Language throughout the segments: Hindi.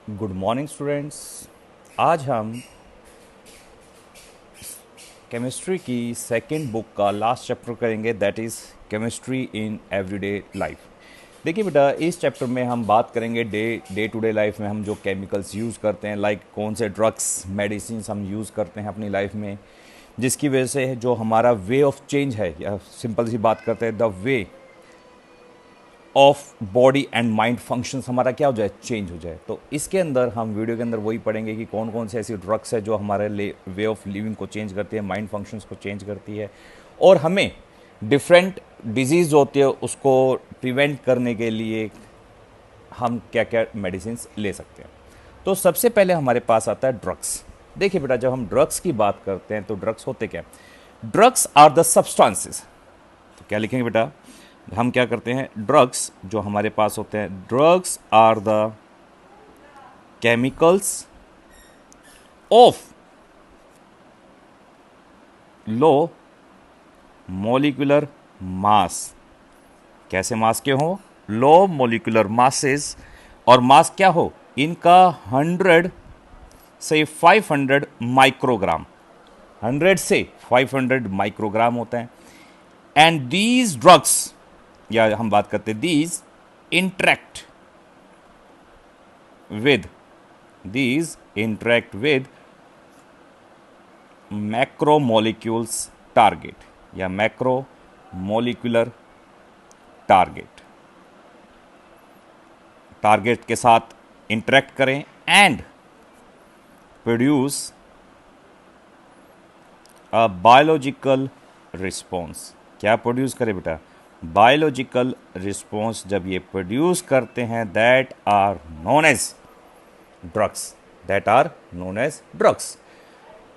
Good morning students. आज हम केमिस्ट्री की सेकंड बुक का लास्ट चैप्टर करेंगे, that is chemistry in everyday life. देखिए बेटा, इस चैप्टर में हम बात करेंगे डे टू डे लाइफ में हम जो केमिकल्स यूज़ करते हैं, लाइक कौन से ड्रग्स मेडिसिन हम यूज़ करते हैं अपनी लाइफ में, जिसकी वजह से जो हमारा वे ऑफ चेंज है, या सिंपल सी बात करते हैं the way of body and mind functions हमारा क्या हो जाए, चेंज हो जाए। तो इसके अंदर हम वीडियो के अंदर वही पढ़ेंगे कि कौन कौन से ऐसी ड्रग्स है जो हमारे वे ऑफ लिविंग को चेंज करती है, माइंड फंक्शंस को चेंज करती है, और हमें डिफरेंट डिजीज़ होती है उसको प्रिवेंट करने के लिए हम क्या क्या मेडिसिन ले सकते हैं। तो सबसे पहले हमारे पास आता है ड्रग्स। देखिए बेटा, जब हम ड्रग्स की बात करते हैं तो ड्रग्स होते क्या? Drugs are the substances. तो क्या लिखेंगे बेटा? हम क्या करते हैं, ड्रग्स जो हमारे पास होते हैं, drugs are the chemicals of low molecular mass. कैसे मास के हो? Low molecular masses. और मास क्या हो इनका? 100 से 500 माइक्रोग्राम। 100 से 500 माइक्रोग्राम होता है। एंड दीज ड्रग्स, या हम बात करते हैं these interact with these interact with macromolecules target या macromolecular target, टारगेट के साथ इंटरेक्ट करें and produce a biological response. क्या प्रोड्यूस करे बेटा? बायोलॉजिकल रिस्पॉन्स जब ये प्रोड्यूस करते हैं, that are known as drugs, that are known as drugs.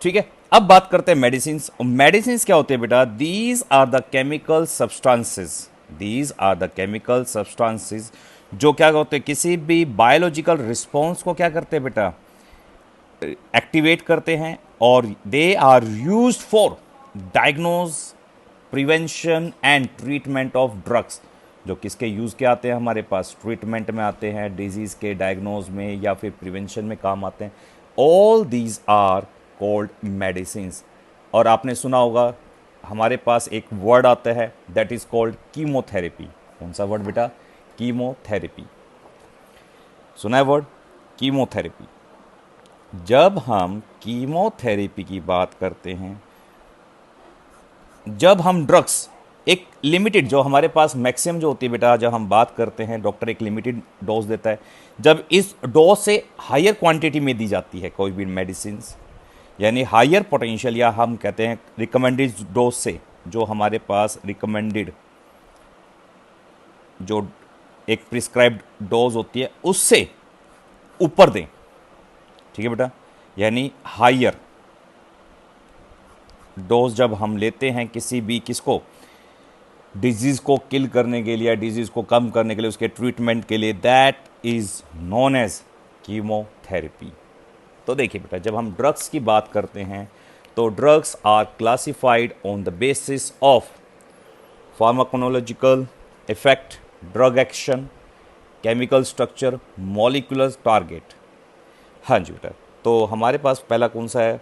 ठीक है, अब बात करते हैं मेडिसिन। मेडिसिन क्या होते हैं बेटा? These are the chemical substances, these are the chemical substances जो क्या होते हैं, किसी भी बायोलॉजिकल रिस्पॉन्स को क्या करते हैं बेटा? एक्टिवेट करते हैं। और they are use for diagnose, prevention and treatment of drugs. जो किसके यूज़ के आते हैं हमारे पास? ट्रीटमेंट में आते हैं, डिजीज़ के डायग्नोज में या फिर प्रिवेंशन में काम आते हैं। All these are called medicines. और आपने सुना होगा हमारे पास एक वर्ड आता है दैट इज़ कॉल्ड कीमोथेरेपी। कौन सा वर्ड बेटा? कीमोथेरेपी। सुना है वर्ड कीमोथेरेपी? जब हम कीमोथेरेपी की बात करते हैं, जब हम ड्रग्स एक लिमिटेड, जो हमारे पास मैक्सिमम जो होती है बेटा, जब हम बात करते हैं डॉक्टर एक लिमिटेड डोज देता है, जब इस डोज से हायर क्वांटिटी में दी जाती है कोई भी मेडिसिन, यानी हायर पोटेंशियल, या हम कहते हैं रिकमेंडेड डोज से, जो हमारे पास रिकमेंडेड जो एक प्रिस्क्राइब्ड डोज होती है उससे ऊपर दें। ठीक है बेटा, यानी हायर डोज जब हम लेते हैं किसी भी किसको, डिजीज़ को किल करने के लिए या डिजीज़ को कम करने के लिए, उसके ट्रीटमेंट के लिए, that is known as chemotherapy. तो देखिए बेटा, जब हम ड्रग्स की बात करते हैं तो drugs are classified on the basis of pharmacological effect, drug action, chemical structure, molecular target. हाँ जी बेटा, तो हमारे पास पहला कौन सा है?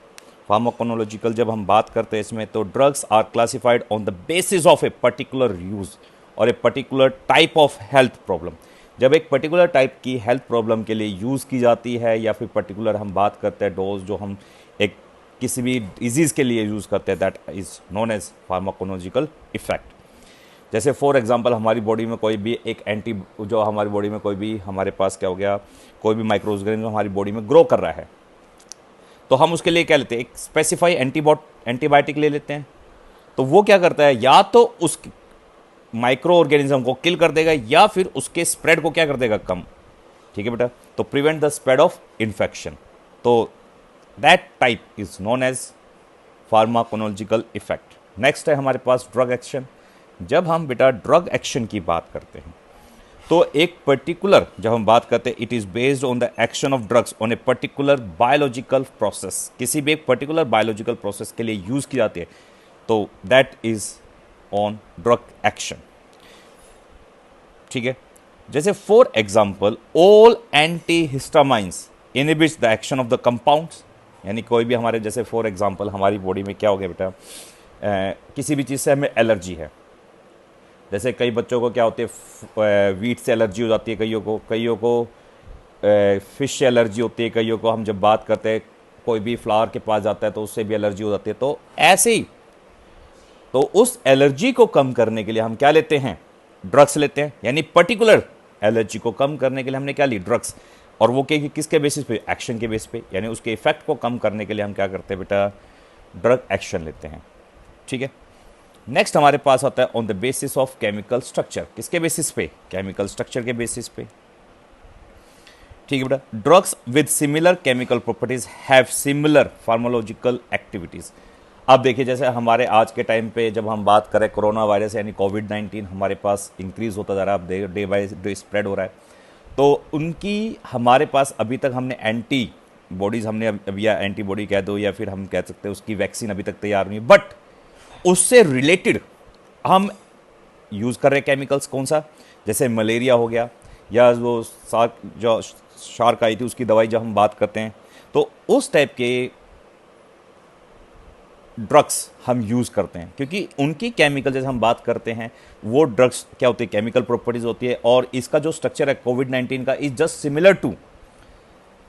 फार्माकोनोलॉजिकल। जब हम बात करते हैं इसमें, तो drugs are classified on the basis of a particular use और a particular type of health problem. जब एक पर्टिकुलर टाइप की हेल्थ प्रॉब्लम के लिए यूज़ की जाती है, या फिर पर्टिकुलर हम बात करते हैं डोज जो हम एक किसी भी डिजीज़ के लिए यूज़ करते हैं, that is known as pharmacological effect. जैसे फॉर एग्जांपल हमारी बॉडी में कोई भी एक जो हमारी बॉडी में कोई भी हमारे पास क्या हो गया, कोई भी माइक्रो ऑर्गेनिज्म हमारी बॉडी में ग्रो कर रहा है, तो हम उसके लिए क्या लेते हैं? एक स्पेसिफाई एंटीबायोटिक ले लेते हैं। तो वो क्या करता है, या तो उस माइक्रो ऑर्गेनिज्म को किल कर देगा, या फिर उसके स्प्रेड को क्या कर देगा, कम। ठीक है बेटा, तो prevent the spread of infection. तो that type is known as pharmacological effect. Next है हमारे पास ड्रग एक्शन। जब हम बेटा ड्रग एक्शन की बात करते हैं, तो एक पर्टिकुलर, जब हम बात करते हैं, it is based on the action of drugs on a particular biological process. किसी भी एक पर्टिकुलर बायोलॉजिकल प्रोसेस के लिए यूज़ की जाती है, तो that is on drug action. ठीक है, जैसे for example all antihistamines inhibits the action of the compounds, यानी कोई भी हमारे जैसे फॉर एग्जांपल हमारी बॉडी में क्या हो गया बेटा, किसी भी चीज़ से हमें एलर्जी है। जैसे कई बच्चों को क्या होती है, वीट से एलर्जी हो जाती है, कईयों को फिश से एलर्जी होती है, कईयों को हम जब बात करते हैं कोई भी फ्लावर के पास जाता है तो उससे भी एलर्जी हो जाती है। तो ऐसे ही तो उस एलर्जी को कम करने के लिए हम क्या लेते हैं, ड्रग्स लेते हैं। यानी पर्टिकुलर एलर्जी को कम करने के लिए हमने क्या ली, ड्रग्स। और वो किसके बेसिस पे, एक्शन के बेस पे, यानी उसके इफेक्ट को कम करने के लिए हम क्या करते हैं बेटा, ड्रग एक्शन लेते हैं। ठीक है। नेक्स्ट हमारे पास आता है on the basis of chemical structure. किसके बेसिस पे, केमिकल स्ट्रक्चर के बेसिस पे। ठीक है बेटा। Drugs with similar chemical properties have similar pharmacological activities. अब देखिए जैसे हमारे आज के टाइम पे जब हम बात करें कोरोना वायरस यानी कोविड-19 हमारे पास इंक्रीज होता जा रहा है, डे बाय डे स्प्रेड हो रहा है। तो उनकी हमारे पास अभी तक हमने एंटी बॉडीज़ हमने अभी, या एंटीबॉडी कह दो या फिर हम कह सकते हैं उसकी वैक्सीन अभी तक तैयार नहीं, बट उससे रिलेटेड हम यूज़ कर रहे केमिकल्स कौन सा, जैसे मलेरिया हो गया, या वो जो शार्क आई थी उसकी दवाई जब हम बात करते हैं तो उस टाइप के ड्रग्स हम यूज़ करते हैं, क्योंकि उनकी केमिकल जैसे हम बात करते हैं वो ड्रग्स क्या होती है, केमिकल प्रॉपर्टीज होती है। और इसका जो स्ट्रक्चर है कोविड-19 का इज जस्ट सिमिलर टू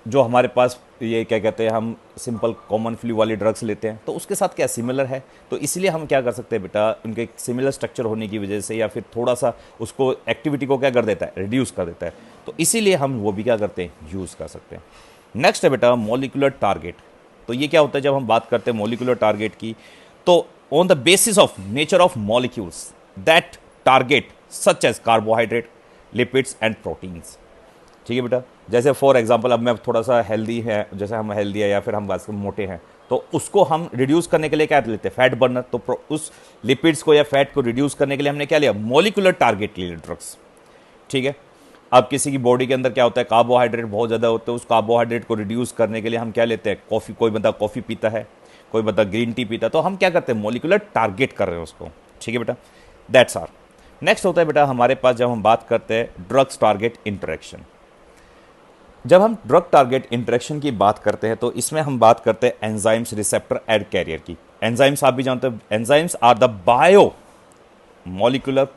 जो हमारे पास ये क्या कहते हैं, हम सिंपल कॉमन फ्लू वाली ड्रग्स लेते हैं तो उसके साथ क्या सिमिलर है। तो इसलिए हम क्या कर सकते हैं बेटा, उनके सिमिलर स्ट्रक्चर होने की वजह से या फिर थोड़ा सा उसको एक्टिविटी को क्या कर देता है, रिड्यूस कर देता है, तो इसीलिए हम वो भी क्या करते हैं, यूज़ कर सकते हैं। नेक्स्ट है बेटा मॉलिक्यूलर टारगेट। तो ये क्या होता है जब हम बात करते हैं मॉलिक्यूलर टारगेट की, तो on the basis of nature of molecules that target such as carbohydrate, lipids and proteins. ठीक है बेटा। जैसे फॉर एग्जांपल अब मैं थोड़ा सा हेल्दी है, जैसे हम हेल्दी है या फिर हम वास्तव में मोटे हैं, तो उसको हम रिड्यूस करने के लिए क्या लेते हैं, फैट बर्नर। तो उस लिपिड्स को या फैट को रिड्यूस करने के लिए हमने क्या लिया, मॉलिक्यूलर टारगेट लिए ड्रग्स। ठीक है। अब किसी की बॉडी के अंदर क्या होता है, कार्बोहाइड्रेट बहुत ज़्यादा होते हैं, उस कार्बोहाइड्रेट को रिड्यूस करने के लिए हम क्या लेते हैं, कॉफ़ी। कोई बंदा कॉफ़ी पीता है, कोई बंदा ग्रीन टी पीता है, तो हम क्या करते हैं, मॉलिक्यूलर टारगेट कर रहे हैं उसको। ठीक है बेटा, दैट्स आर। नेक्स्ट होता है बेटा हमारे पास जब हम बात करते हैं ड्रग्स टारगेट इंटरेक्शन। जब हम ड्रग टारगेट इंटरेक्शन की बात करते हैं तो इसमें हम बात करते हैं एंजाइम्स, रिसेप्टर एंड कैरियर की। एंजाइम्स आप भी जानते हैं, enzymes are the biomolecular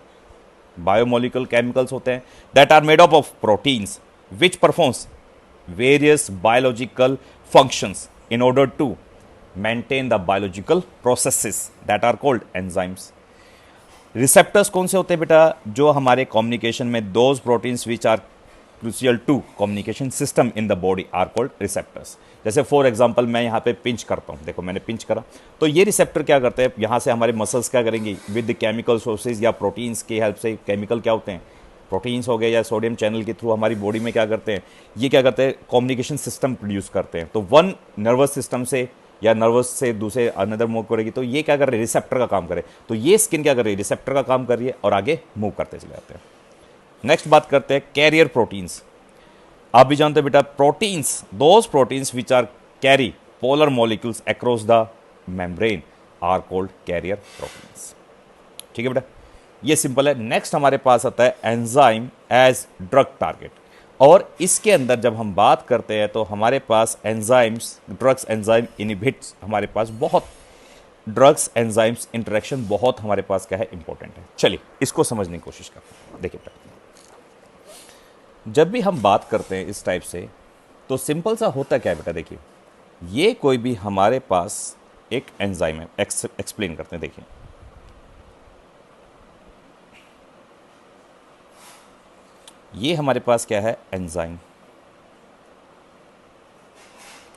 chemicals होते हैं that are made up of proteins which performs various biological functions in order to maintain the biological processes that are called enzymes. Receptors कौन से होते हैं बेटा, जो हमारे कम्युनिकेशन में those proteins which are crucial to communication system in the body are called receptors. जैसे फॉर एग्जांपल मैं यहाँ पे पिंच करता हूँ, देखो मैंने पिंच करा, तो ये रिसेप्टर क्या करते हैं, यहाँ से हमारे मसल्स क्या करेंगे, विद द केमिकल सोर्सेज या प्रोटीन्स की हेल्प से। केमिकल क्या होते हैं, प्रोटीन्स हो गए या सोडियम चैनल के थ्रू हमारी बॉडी में क्या करते हैं, ये क्या करते हैं, कम्युनिकेशन सिस्टम प्रोड्यूस करते हैं। तो वन नर्वस सिस्टम से या नर्वस से दूसरे अनदर मूव करेगी, तो ये क्या कर रहे हैं, रिसेप्टर का काम करे। तो ये स्किन क्या कर रही है, रिसेप्टर का काम कर रही है और आगे मूव करते चले जाते हैं। नेक्स्ट बात करते हैं कैरियर प्रोटीन्स। आप भी जानते हैं बेटा, proteins, those proteins which are carry polar molecules across the membrane are called carrier proteins. ठीक है बेटा, ये सिंपल है। नेक्स्ट हमारे पास आता है एंजाइम एज ड्रग टारगेट। और इसके अंदर जब हम बात करते हैं तो हमारे पास एंजाइम्स, ड्रग्स एंजाइम इनहिबिट्स, हमारे पास बहुत ड्रग्स एंजाइम्स इंटरेक्शन बहुत हमारे पास क्या है, इंपॉर्टेंट है। चलिए इसको समझने की कोशिश करते हैं। देखिए बेटा, जब भी हम बात करते हैं इस टाइप से तो सिंपल सा होता क्या है बेटा, देखिए ये कोई भी हमारे पास एक एंजाइम है, एक्सप्लेन करते हैं। देखिए ये हमारे पास क्या है, एंजाइम।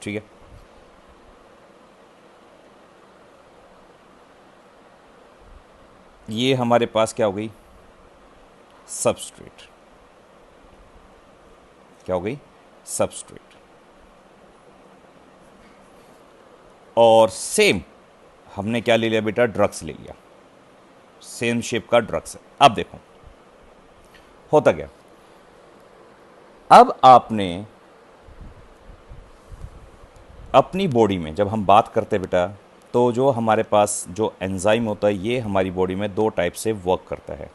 ठीक है। ये हमारे पास क्या हो गई, सबस्ट्रेट। क्या हो गई, सबस्ट्रेट। और सेम हमने क्या ले लिया बेटा, ड्रग्स ले लिया, सेम शेप का ड्रग्स है। अब देखो होता क्या, अब आपने अपनी बॉडी में जब हम बात करते बेटा, तो जो हमारे पास जो एंजाइम होता है ये हमारी बॉडी में दो टाइप से वर्क करता है,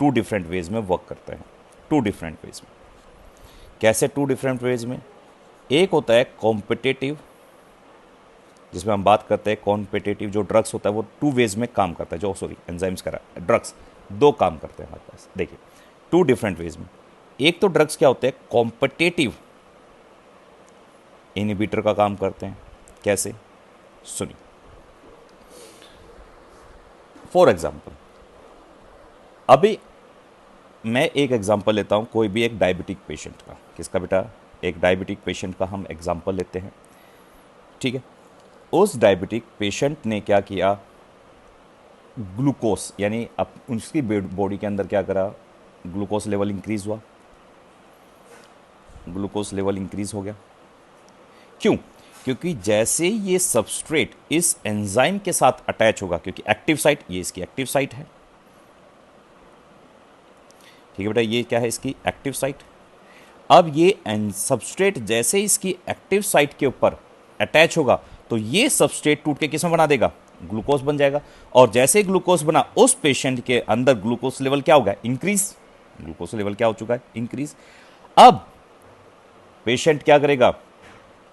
टू डिफरेंट वेज में वर्क करता है, टू डिफरेंट वेज में। कैसे टू डिफरेंट वेज में, एक होता है कॉम्पिटिटिव, जिसमें हम बात करते हैं कॉम्पिटिटिव जो ड्रग्स होता है वो टू वेज में काम करता है, जो सॉरी एंजाइम्स करा ड्रग्स दो काम करते हैं हमारे पास, देखिए टू डिफरेंट वेज में। एक तो ड्रग्स क्या होते हैं कॉम्पिटिटिव इनहिबिटर का काम करते हैं, कैसे सुनिए। फॉर एग्जाम्पल, अभी मैं एक एग्जांपल लेता हूँ, कोई भी एक डायबिटिक पेशेंट का, किसका बेटा, एक डायबिटिक पेशेंट का हम एग्जांपल लेते हैं, ठीक है। उस डायबिटिक पेशेंट ने क्या किया, ग्लूकोज यानी अब उसकी बॉडी के अंदर क्या करा, ग्लूकोज लेवल इंक्रीज हुआ, ग्लूकोज लेवल इंक्रीज हो गया। क्यों? क्योंकि जैसे ये सबस्ट्रेट इस एंजाइम के साथ अटैच होगा, क्योंकि एक्टिव साइट, ये इसकी एक्टिव साइट है, ठीक है बेटा, ये क्या है इसकी एक्टिव साइट। अब ये सबस्ट्रेट जैसे इसकी एक्टिव साइट के ऊपर अटैच होगा तो ये सबस्ट्रेट टूट के किसमें बना देगा, ग्लूकोज बन जाएगा। और जैसे ग्लूकोज बना, उस पेशेंट के अंदर ग्लूकोज लेवल क्या होगा, इंक्रीज, ग्लूकोज लेवल क्या हो चुका है, इंक्रीज। अब पेशेंट क्या करेगा,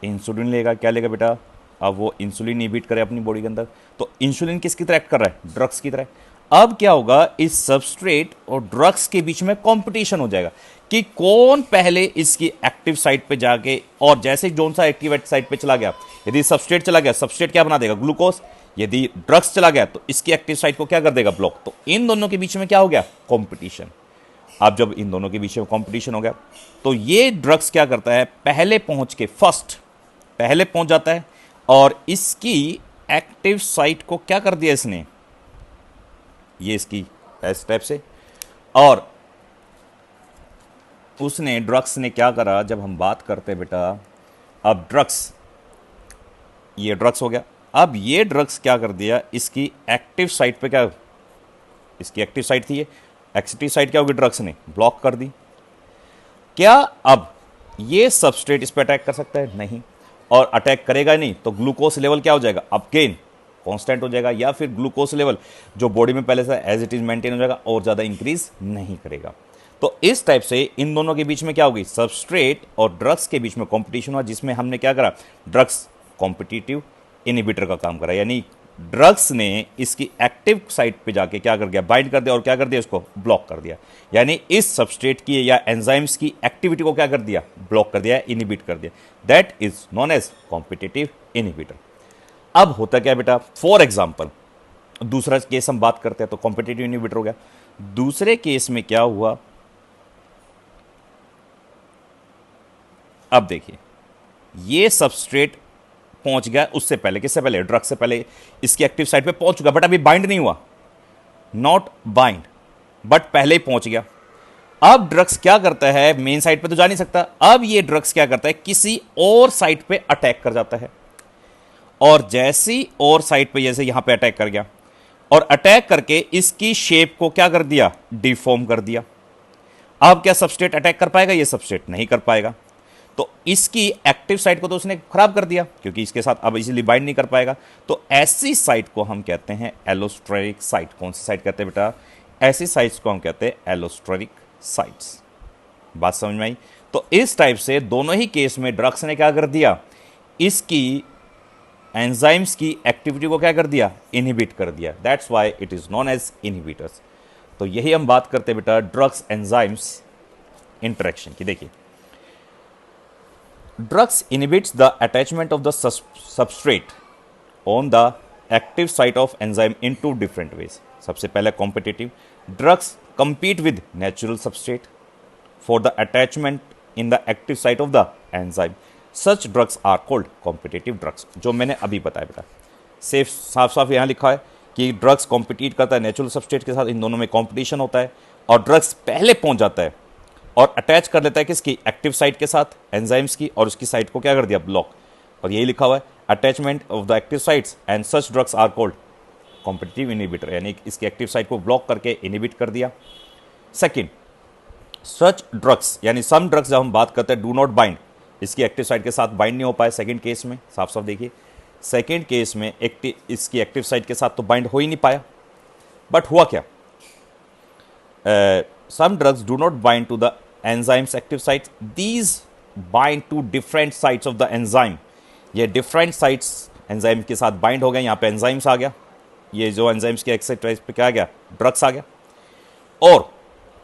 इंसुलिन लेगा, क्या लेगा बेटा, अब वो इंसुलिन इनिबिट करे अपनी बॉडी के अंदर, तो इंसुलिन किसकी तरह एक्ट कर रहा है, ड्रग्स की तरह। अब क्या होगा, इस सबस्ट्रेट और ड्रग्स के बीच में कंपटीशन हो जाएगा कि कौन पहले इसकी एक्टिव साइट पे जाके, और जैसे जोन सा एक्टिव साइट पे चला गया, यदि सबस्ट्रेट चला गया, सबस्ट्रेट क्या बना देगा, ग्लूकोज, यदि ड्रग्स चला गया तो इसकी एक्टिव साइट को क्या कर देगा, ब्लॉक। तो इन दोनों के बीच में क्या हो गया, कंपटीशन। अब जब इन दोनों के बीच में कंपटीशन हो गया तो ये ड्रग्स क्या करता है, पहले पहुंच के, फर्स्ट पहले पहुंच जाता है और इसकी एक्टिव साइट को क्या कर दिया इसने, ये इसकी इस टाइप से, और उसने ड्रग्स ने क्या करा, जब हम बात करते हैं बेटा, अब ड्रग्स, ये ड्रग्स हो गया, अब ये ड्रग्स क्या कर दिया, इसकी एक्टिव साइट पे क्या, इसकी एक्टिव साइट थी ये, एक्टिव साइट क्या होगी, ड्रग्स ने ब्लॉक कर दी। क्या अब ये सबस्ट्रेट इस पर अटैक कर सकता है, नहीं, और अटैक करेगा नहीं तो ग्लूकोज लेवल क्या हो जाएगा, अगेन कांस्टेंट हो जाएगा, या फिर ग्लूकोज लेवल जो बॉडी में पहले से एज इट इज मेंटेन हो जाएगा और ज़्यादा इंक्रीज नहीं करेगा। तो इस टाइप से इन दोनों के बीच में क्या होगी, सबस्ट्रेट और ड्रग्स के बीच में कंपटीशन हुआ, जिसमें हमने क्या करा, ड्रग्स कॉम्पिटिटिव इनहिबिटर का काम करा, यानी ड्रग्स ने इसकी एक्टिव साइट पे जाके क्या कर दिया, बाइंड कर दिया और क्या कर दिया, इसको ब्लॉक कर दिया, यानी इस सबस्ट्रेट की या एंजाइम्स की एक्टिविटी को क्या कर दिया, ब्लॉक कर दिया, इनहिबिट कर दिया। That is known as competitive inhibitor. अब होता क्या बेटा, फॉर एग्जाम्पल दूसरा केस हम बात करते हैं तो कॉम्पिटिटिव इनहिबिटर हो गया। दूसरे केस में क्या हुआ, अब देखिए, ये सबस्ट्रेट पहुंच गया उससे पहले, किससे पहले, ड्रग से पहले इसकी एक्टिव साइट पे पहुंच चुका, बट अभी बाइंड नहीं हुआ, नॉट बाइंड, बट पहले ही पहुंच गया। अब ड्रग्स क्या करता है, मेन साइट पे तो जा नहीं सकता, अब ये ड्रग्स क्या करता है, किसी और साइट पे अटैक कर जाता है, और जैसी और साइट पे, जैसे यहां पे अटैक कर गया, और अटैक करके इसकी शेप को क्या कर दिया, डिफॉर्म कर दिया। अब क्या सबस्ट्रेट अटैक कर पाएगा, ये सबस्ट्रेट नहीं कर पाएगा, तो इसकी एक्टिव साइट को तो उसने खराब कर दिया, क्योंकि इसके साथ अब इजीली बाइंड नहीं कर पाएगा। तो ऐसी साइट को हम कहते हैं एलोस्टेरिक साइट। कौन सी साइट कहते हैं बेटा, ऐसी साइट्स को हम कहते हैं एलोस्टेरिक साइट्स। बात समझ में आई। तो इस टाइप से दोनों ही केस में ड्रग्स ने क्या कर दिया, इसकी एंजाइम्स की एक्टिविटी को क्या कर दिया, इनहिबिट कर दिया। That's why it is known as inhibitors. तो यही हम बात करते हैं बेटा ड्रग्स एंजाइम्स इंटरेक्शन की। देखिए, drugs inhibits the attachment of the substrate on the active site of enzyme in two different ways. सबसे पहले competitive, drugs compete with natural substrate for the attachment in the active site of the enzyme. Such drugs are called competitive drugs. जो मैंने अभी बताया बेटा, सेफ साफ साफ यहाँ लिखा है कि ड्रग्स कॉम्पिटिट करता है नेचुरल सबस्ट्रेट के साथ, इन दोनों में कॉम्पिटिशन होता है, और ड्रग्स पहले पहुंच जाता है और अटैच कर लेता है किसकी, एक्टिव साइट के साथ, एंजाइम्स की, और उसकी साइट को क्या कर दिया, ब्लॉक। और यही लिखा हुआ है attachment of the active sites and such drugs are called competitive inhibitor, यानी इसकी एक्टिव साइट को ब्लॉक करके इनहिबिट कर दिया। सेकंड, सच ड्रग्स, यानी सम ड्रग्स जब हम बात करते हैं डू नॉट बाइंड, इसकी एक्टिव साइट के साथ बाइंड नहीं हो पाए। सेकंड केस में साफ साफ देखिए, सेकंड केस में इसकी एक्टिव साइट के साथ तो बाइंड हो ही नहीं पाया, बट हुआ क्या, some drugs do not bind to the enzyme's active sites. These bind to different sites of the enzyme. ये डिफरेंट साइट्स एंजाइम के साथ बाइंड हो गए, यहाँ पे एंजाइम्स आ गया, ये जो एंजाइम्स के एक्सेट्रा पे क्या आ गया, ड्रग्स आ गया, और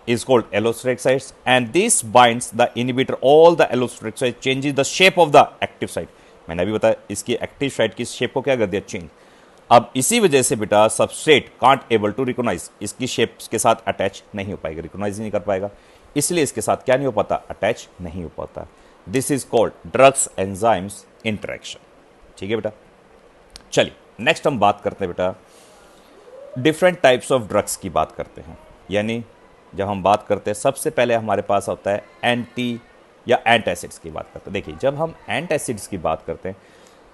is called allosteric sites, and this binds the inhibitor all the allosteric sites, changes the shape of the active site। मैंने अभी बताया इसकी एक्टिव साइट की शेप को क्या कर दिया, चेंज। अब इसी वजह से बेटा substrate can't able to recognize, इसकी शेप के साथ अटैच नहीं हो पाएगा, रिकॉग्नाइज नहीं कर पाएगा, इसलिए इसके साथ क्या नहीं हो पाता, अटैच नहीं हो पाता। This is called drugs enzymes interaction. ठीक है बेटा, चलिए नेक्स्ट हम बात करते हैं बेटा डिफरेंट टाइप्स ऑफ ड्रग्स की बात करते हैं। यानी जब हम बात करते हैं सबसे पहले हमारे पास होता है एंटी या एंटासिड्स की बात करते हैं। देखिए जब हम एंटासिड्स की बात करते हैं,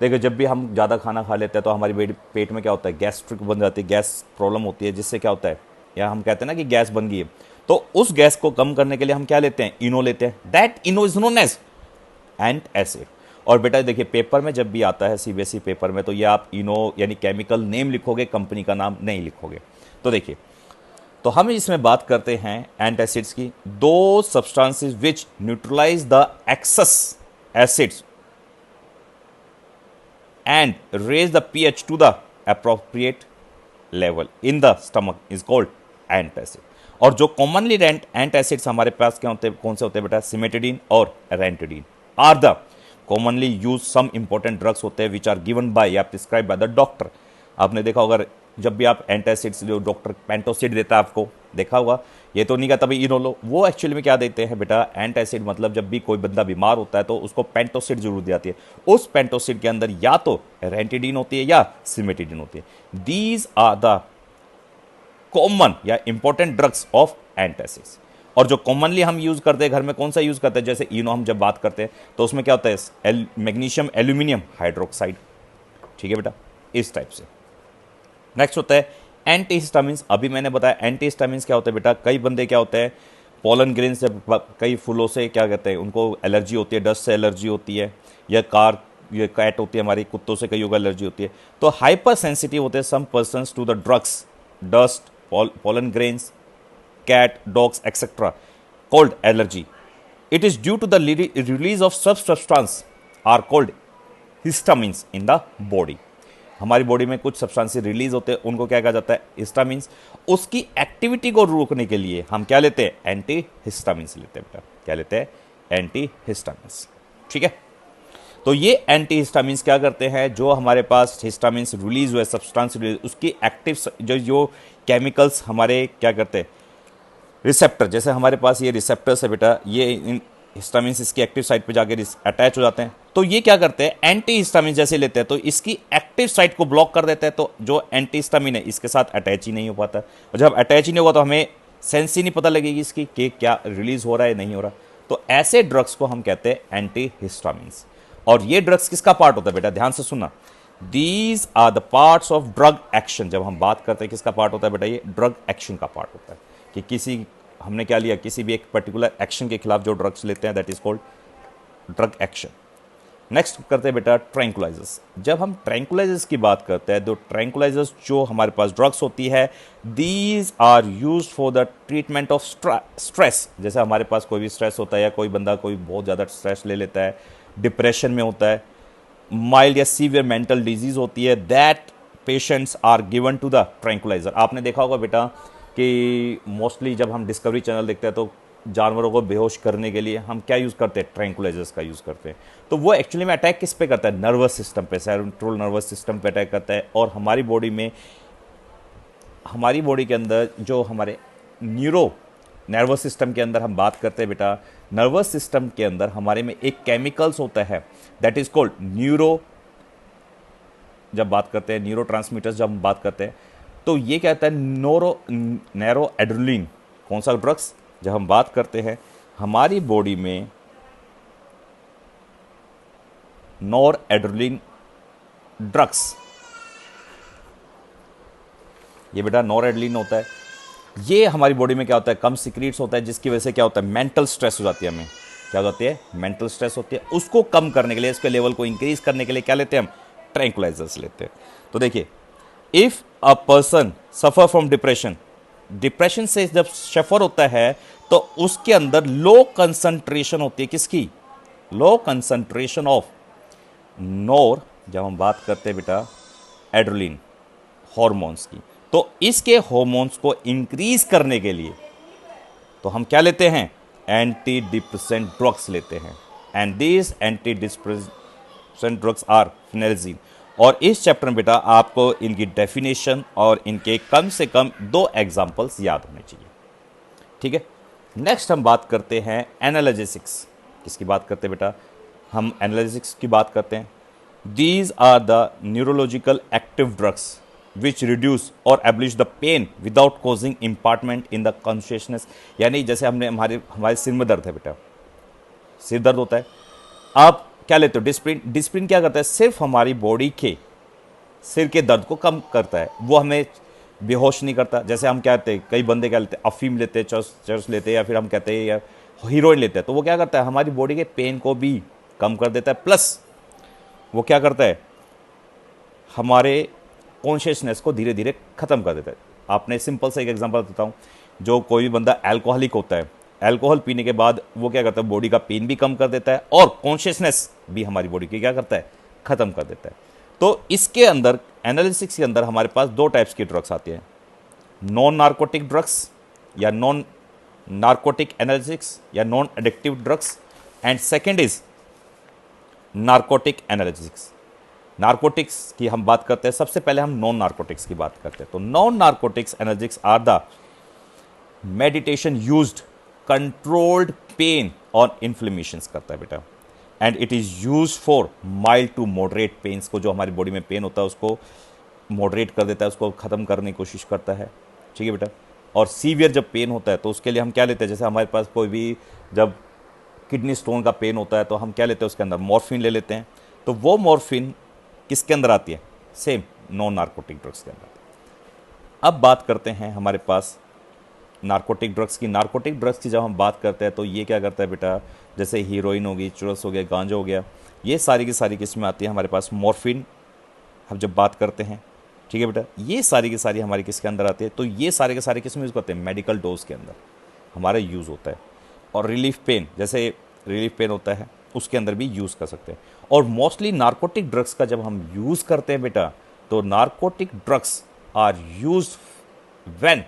देखिए जब भी हम ज़्यादा खाना खा लेते हैं तो हमारी पेट में क्या होता है, गैस्ट्रिक बन जाती है, गैस प्रॉब्लम होती है, जिससे क्या होता है, या हम कहते हैं ना कि गैस बन गई है, तो उस गैस को कम करने के लिए हम क्या लेते हैं, इनो लेते हैं। That Eno is known as antacid. और बेटा देखिए पेपर में जब भी आता है सीबीएसई पेपर में, तो ये आप इनो यानी केमिकल नेम लिखोगे, कंपनी का नाम नहीं लिखोगे। तो देखिए, तो हम इसमें बात करते हैं एंटासिड्स की, those substances which neutralize the excess acids and raise the pH to the appropriate level in the stomach is called antacid. और जो कॉमनली एंटासिड्स हमारे पास क्या होते हैं, कौन से होते हैं बेटा, सिमेटिडीन और ranitidine are the commonly use some important drugs होते हैं विच आर गिवन बाय या प्रिस्क्राइब बाय द डॉक्टर। आपने देखा होगा जब भी आप एंटासिड्स जो डॉक्टर पेंटोसिड देता है आपको, देखा होगा, ये तो नहीं कहता भाई इनो लो, वो एक्चुअली में क्या देते हैं बेटा, एंटासिड मतलब जब भी कोई बंदा बीमार होता है तो उसको पेंटोसिड जरूर दी जाती है। उस पेंटोसिड के अंदर या तो रेंटिडीन होती है या सिमेटिडीन होती है। दीज आर द कॉमन या इंपॉर्टेंट ड्रग्स ऑफ एंटासिड्स। और जो कॉमनली हम यूज करते हैं घर में, कौन सा यूज करते हैं, जैसे इनो हम जब बात करते हैं तो उसमें क्या होता है, मैग्नीशियम एल्यूमिनियम हाइड्रोक्साइड। ठीक है बेटा, इस टाइप से। नेक्स्ट होता है एंटीहिस्टामिन्स। अभी मैंने बताया एंटीहिस्टामिन्स क्या होता है बेटा, कई बंदे क्या होता है पोलन ग्रेन से, कई फूलों से क्या कहते हैं उनको एलर्जी होती है, डस्ट से एलर्जी होती है, या ये कैट होती है हमारी, कुत्तों से कईयों को एलर्जी होती है, तो हाइपर सेंसिटिव होते हैं some persons to the drugs, dust, pollen grains, cat, dogs, etc. called allergy. It is due to the release of substance are called histamines in the body. हमारी बॉडी में कुछ सब्सटेंस रिलीज होते हैं, उनको क्या कहा जाता है, हिस्टामिन्स। उसकी एक्टिविटी को रोकने के लिए हम क्या लेते हैं, एंटी हिस्टामिन्स लेते हैं बेटा। क्या लेते हैं, एंटी हिस्टामिन्स। ठीक है, तो ये एंटी हिस्टामिन्स क्या करते हैं, जो हमारे पास हिस्टामिन्स रिलीज हुए, सब्सटेंस रिलीज, उसकी एक्टिव जो केमिकल्स हमारे क्या करते हैं, रिसेप्टर, जैसे हमारे पास ये रिसेप्टर्स है बेटा, ये इन हिस्टामिन्स इसकी एक्टिव साइट पे जाके अटैच हो जाते हैं, तो ये क्या करते हैं, एंटी हिस्टामिन जैसे लेते हैं तो इसकी एक्टिव साइट को ब्लॉक कर देते हैं, तो जो एंटी हिस्टामिन है इसके साथ अटैच ही नहीं हो पाता। और जब अटैच ही नहीं होगा तो हमें सेंस ही नहीं पता लगेगी इसकी कि क्या रिलीज हो रहा है नहीं हो रहा। तो ऐसे ड्रग्स को हम कहते हैं एंटी हिस्टामिन्स। और ये ड्रग्स किसका पार्ट होता है बेटा, ध्यान से सुनना, these are the parts of drug action. जब हम बात करते हैं किसका पार्ट होता है बेटा, ये ड्रग एक्शन का पार्ट होता है, कि किसी हमने क्या लिया, किसी भी एक पर्टिकुलर एक्शन के खिलाफ जो ड्रग्स लेते हैं, that is called drug action. Next करते हैं बेटा ट्रैंकुलाइजर्स। जब हम ट्रैंकुलाइजर्स की बात करते हैं तो ट्रैंकुलाइजर्स जो हमारे पास ड्रग्स होती है, these are used for the treatment of stress. जैसे हमारे पास कोई भी स्ट्रेस होता है, या कोई बंदा कोई बहुत ज़्यादा स्ट्रेस ले लेता है, डिप्रेशन में होता है, माइल्ड या सीवियर मेंटल डिजीज होती है, that patients are given to the tranquilizer. आपने देखा होगा बेटा कि मोस्टली जब हम डिस्कवरी चैनल देखते हैं तो जानवरों को बेहोश करने के लिए हम क्या यूज़ करते हैं, ट्रैंकुलाइजर्स का यूज़ करते हैं। तो वो एक्चुअली में अटैक किस पे करता है, नर्वस सिस्टम पे, सेंट्रल नर्वस सिस्टम पे अटैक करता है। और हमारी बॉडी में, हमारी बॉडी के अंदर जो हमारे नर्वस सिस्टम के अंदर हम बात करते हैं बेटा, नर्वस सिस्टम के अंदर हमारे में एक केमिकल्स होता है दैट इज कॉल्ड जब बात करते हैं न्यूरो ट्रांसमीटर्स, जब हम बात करते हैं तो ये कहता है नैरो एड्रेनलिन। कौन सा ड्रग्स, जब हम बात करते हैं हमारी बॉडी में नॉर एड्रेनलिन ड्रग्स, ये बेटा नॉर एड्रेनलिन होता है, ये हमारी बॉडी में क्या होता है, कम सीक्रेट्स होता है, जिसकी वजह से क्या होता है, मेंटल स्ट्रेस हो जाती है, हमें क्या हो जाती है, मेंटल स्ट्रेस होती है। उसको कम करने के लिए, इसके लेवल को इंक्रीज करने के लिए क्या लेते हैं हम, ट्रैंकुलाइजर्स लेते हैं। तो देखिए, if a person suffer from depression, depression से जब सफर होता है तो उसके अंदर लो कंसंट्रेशन होती है, किसकी, लो कंसंट्रेशन ऑफ नोर, जब हम बात करते हैं बेटा एड्रेनलिन हॉर्मोन्स की, तो इसके हॉर्मोन्स को इंक्रीज करने के लिए तो हम क्या लेते हैं, एंटी डिप्रेसेंट ड्रग्स लेते हैं। And this anti depressant drugs are phenelzine. और इस चैप्टर में बेटा आपको इनकी डेफिनेशन और इनके कम से कम 2 एग्जाम्पल्स याद होने चाहिए। ठीक है, नेक्स्ट हम बात करते हैं एनाल्जेसिक्स। किसकी बात करते हैं बेटा, हम एनाल्जेसिक्स की बात करते हैं। These are the neurological active drugs which reduce और abolish the pain without causing impairment in the consciousness. यानी जैसे हमारे सिर में दर्द है बेटा, सिर दर्द होता है, आप क्या लेते हो, डिस्प्रिन। डिस्प्रिन क्या करता है, सिर्फ हमारी बॉडी के सिर के दर्द को कम करता है, वो हमें बेहोश नहीं करता। जैसे हम क्या कहते हैं, कई बंदे क्या लेते हैं, अफीम लेते हैं, चर्च लेते हैं, या फिर हम कहते हैं या हीरोइन लेते हैं, तो वो क्या करता है, हमारी बॉडी के पेन को भी कम कर देता है, प्लस वो क्या करता है, हमारे कॉन्शियसनेस को धीरे धीरे ख़त्म कर देता है। आपने सिंपल सा एक एग्जांपल देता हूँ, जो कोई भी बंदा एल्कोहलिक होता है, एल्कोहल पीने के बाद वो क्या करता है, बॉडी का पेन भी कम कर देता है और कॉन्शियसनेस भी हमारी बॉडी की क्या करता है, ख़त्म कर देता है। तो इसके अंदर एनालिसिस के अंदर हमारे पास 2 टाइप्स की ड्रग्स आती हैं, नॉन नार्कोटिक ड्रग्स या नॉन नार्कोटिक एनालिसिक्स या non addictive drugs, and second is narcotic analgesics. Narcotics की हम बात करते हैं, सबसे पहले हम नॉन नार्कोटिक्स की बात करते हैं। तो non narcotics analgesics are the medication used controlled pain और इन्फ्लेमेशंस करता है बेटा, and it is use for mild to moderate pains को, जो हमारी बॉडी में पेन होता है उसको मॉडरेट कर देता है, उसको ख़त्म करने की कोशिश करता है। ठीक है बेटा, और सीवियर जब पेन होता है तो उसके लिए हम क्या लेते हैं, जैसे हमारे पास कोई भी जब किडनी स्टोन का पेन होता है तो हम क्या लेते हैं, उसके अंदर मॉर्फिन ले लेते हैं। तो वो मॉर्फिन किसके अंदर आती है, सेम नॉन नार्कोटिक ड्रग्स के अंदर। अब बात करते हैं हमारे पास नार्कोटिक ड्रग्स की। नार्कोटिक ड्रग्स की जब हम बात करते हैं तो ये क्या करता है बेटा, जैसे हीरोइन होगी, चुरस हो गया, गांजा हो गया, ये सारी की सारी किस्में आती है हमारे पास। मॉर्फिन हम जब बात करते हैं, ठीक है बेटा, ये सारी की सारी हमारी किसके अंदर आती है, तो ये सारे के सारे किस्में यूज़ करते हैं, मेडिकल डोज के अंदर हमारा यूज़ होता है। और रिलीफ पेन, जैसे रिलीफ पेन होता है उसके अंदर भी यूज़ कर सकते हैं। और मोस्टली नार्कोटिक ड्रग्स का जब हम यूज़ करते हैं बेटा, तो narcotic drugs are use when,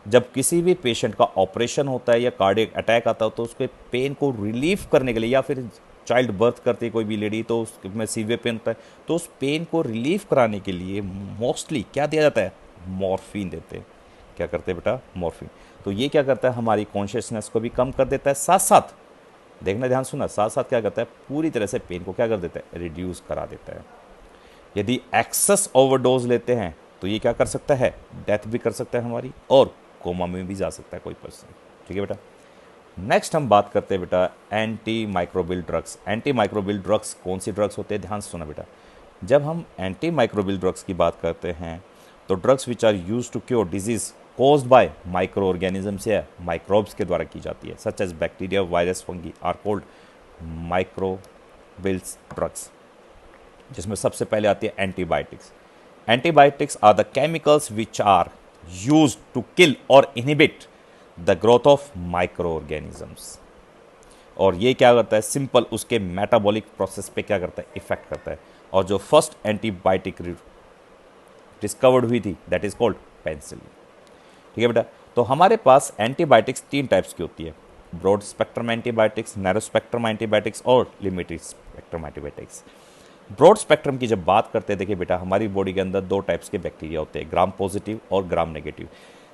जब किसी भी पेशेंट का ऑपरेशन होता है या कार्डियक अटैक आता है, तो उसके पेन को रिलीफ करने के लिए, या फिर चाइल्ड बर्थ करती है कोई भी लेडी तो उसमें सीवियर पेन होता है, तो उस पेन को रिलीफ कराने के लिए मोस्टली क्या दिया जाता है, मॉर्फिन देते हैं। क्या करते हैं बेटा, मॉर्फिन। तो ये क्या करता है, हमारी कॉन्शियसनेस को भी कम कर देता है, साथ साथ देखना, ध्यान सुना, साथ साथ क्या करता है, पूरी तरह से पेन को क्या कर देता है, रिड्यूस करा देता है। यदि एक्सेस ओवरडोज लेते हैं तो ये क्या कर सकता है, डेथ भी कर सकता है हमारी, और कोमा में भी जा सकता है कोई पर्सन। ठीक है बेटा, नेक्स्ट हम बात करते हैं बेटा anti microbial drugs. Anti microbial drugs कौन सी ड्रग्स होते हैं, ध्यान से सुना बेटा। जब हम एंटी माइक्रोबियल ड्रग्स की बात करते हैं तो drugs which are use to cure disease caused by micro organisms या माइक्रोब्स के द्वारा की जाती है, such as bacteria, virus, fungi are called microbials drugs, जिसमें सबसे पहले आती है antibiotics. Antibiotics are the chemicals which are used to kill और inhibit the growth of micro organisms. और ये क्या करता है, सिंपल उसके मेटाबॉलिक प्रोसेस पे क्या करता है, इफेक्ट करता है। और जो फर्स्ट एंटीबायोटिक डिस्कवर्ड हुई थी दैट इज कॉल्ड पेनिसिलिन। ठीक है बेटा, तो हमारे पास एंटीबायोटिक्स 3 टाइप्स की होती है, broad spectrum antibiotics, narrow spectrum antibiotics और limited spectrum antibiotics. Broad spectrum की जब बात करते हैं, देखिए बेटा, हमारी बॉडी के अंदर 2 टाइप्स के बैक्टीरिया होते हैं, ग्राम पॉजिटिव और ग्राम नेगेटिव।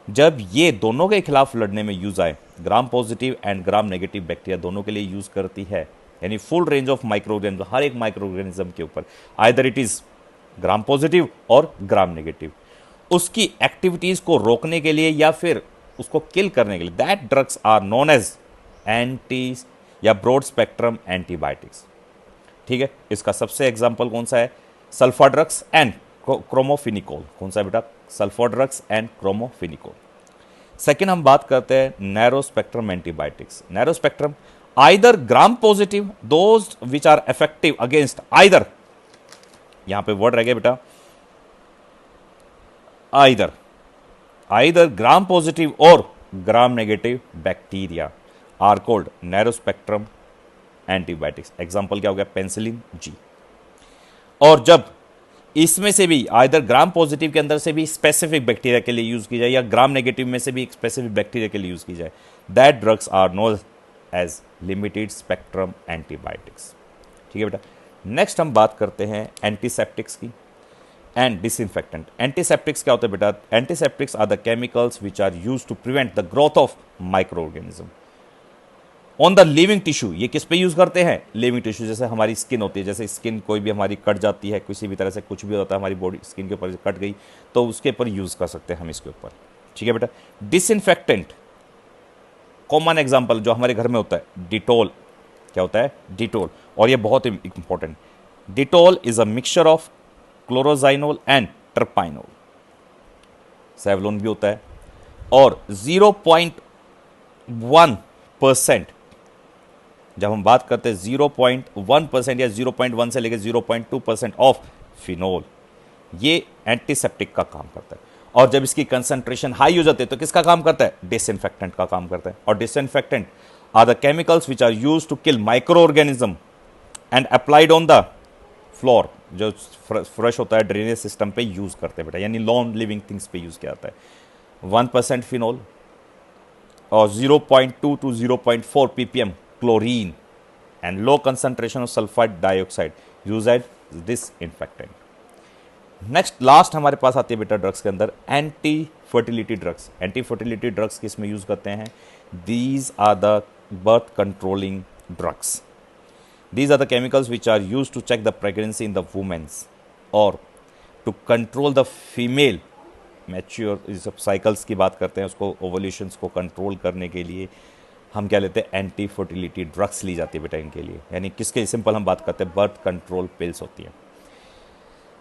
जब ये दोनों के खिलाफ लड़ने में यूज आए, gram positive and gram negative bacteria दोनों के लिए यूज करती है, यानी full range of micro organism, हर एक माइक्रो ऑर्गेनिज्म के ऊपर, either it is gram positive और ग्राम नेगेटिव, उसकी एक्टिविटीज को रोकने के लिए या फिर उसको किल करने के लिए, that drugs are known as anti या ब्रॉड स्पेक्ट्रम एंटीबायोटिक्स। ठीक है, इसका सबसे एग्जाम्पल कौन सा है, सल्फा ड्रग्स एंड क्रोमोफिनिकोल। कौन सा है बेटा, sulfa drugs and chloramphenicol. Second हम बात करते हैं narrow spectrum antibiotics. Narrow spectrum either gram positive, those which are effective against either, यहां पे वर्ड रह गया बेटा, आइदर ग्राम पॉजिटिव और gram negative bacteria are called narrow spectrum antibiotics. Example क्या हो गया, पेंसिलिन जी। और जब इसमें से भी आइदर ग्राम पॉजिटिव के अंदर से भी स्पेसिफिक बैक्टीरिया के लिए यूज की जाए या ग्राम नेगेटिव में से भी एक स्पेसिफिक बैक्टीरिया के लिए यूज की जाए, that drugs are known as limited spectrum antibiotics. ठीक है बेटा। नेक्स्ट हम बात करते हैं एंटीसेप्टिक्स की एंड डिसइंफेक्टेंट। एंटीसेप्टिक्स क्या होते हैं बेटा? Antiseptics are the chemicals which are use to prevent the growth of micro organism on the living tissue. ये किस पे यूज करते हैं? Living tissue. जैसे हमारी स्किन होती है, जैसे स्किन कोई भी हमारी कट जाती है, किसी भी तरह से कुछ भी होता है हमारी बॉडी स्किन के ऊपर कट गई, तो उसके ऊपर यूज कर सकते हैं हम इसके ऊपर। ठीक है बेटा। डिसइंफेक्टेंट कॉमन एग्जाम्पल जो हमारे घर में होता है, डिटोल। क्या होता है? डिटोल। और ये बहुत important, Dettol is a mixture of chloroxylenol and terpineol. Savlon भी होता है। और 0.1%, जब हम बात करते हैं 0.1% या 0.1 से लेकर 0.2% ऑफ फिनोल, ये एंटीसेप्टिक का काम करता है। और जब इसकी कंसंट्रेशन हाई हो जाती है तो किसका काम करता है? डिसइंफेक्टेंट का काम करता है। और disinfectant are the chemicals which are use to kill microorganism and applied on the floor, जो फ्रेश होता है ड्रेनेज सिस्टम पे यूज करते हैं बेटा, यानी नॉन लिविंग थिंग्स पे यूज किया जाता है। 1% फिनोल और 0.2 to 0.4 ppm chlorine and low concentration of sulphide dioxide use as disinfectant. Next last हमारे पास आती है बेटा ड्रग्स के अंदर anti fertility drugs. Anti fertility drugs किस में यूज करते हैं? These are the birth controlling drugs. These are the chemicals which are used to check the pregnancy in the women's or to control the female mature cycles की बात करते हैं, उसको ओवल्यूशंस को कंट्रोल करने के लिए हम क्या लेते हैं? एंटी फर्टिलिटी ड्रग्स ली जाती है बेटा इनके लिए। यानी किसके? सिंपल हम बात करते हैं बर्थ कंट्रोल पिल्स होती हैं।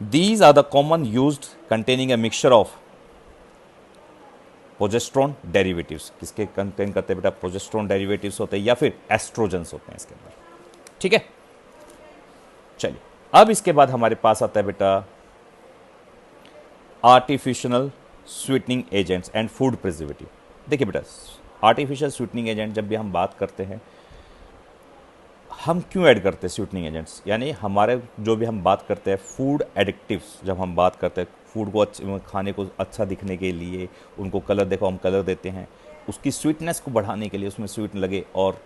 These are the common used containing a mixture of progesterone derivatives. किसके कंटेन करते हैं बेटा? प्रोजेस्ट्रॉन डेरिवेटिव्स होते हैं या फिर एस्ट्रोजेंस होते हैं इसके अंदर। ठीक है। चलिए अब इसके बाद हमारे पास आता है बेटा artificial sweetening agents and food preservative. देखिए बेटा, आर्टिफिशियल स्वीटनिंग एजेंट जब भी हम बात करते हैं, हम क्यों ऐड करते हैं स्वीटनिंग एजेंट्स? यानी हमारे जो भी हम बात करते हैं फूड एडिक्टिव्स, जब हम बात करते हैं फूड को खाने को अच्छा दिखने के लिए, उनको कलर, देखो हम कलर देते हैं, उसकी स्वीटनेस को बढ़ाने के लिए उसमें स्वीट लगे। और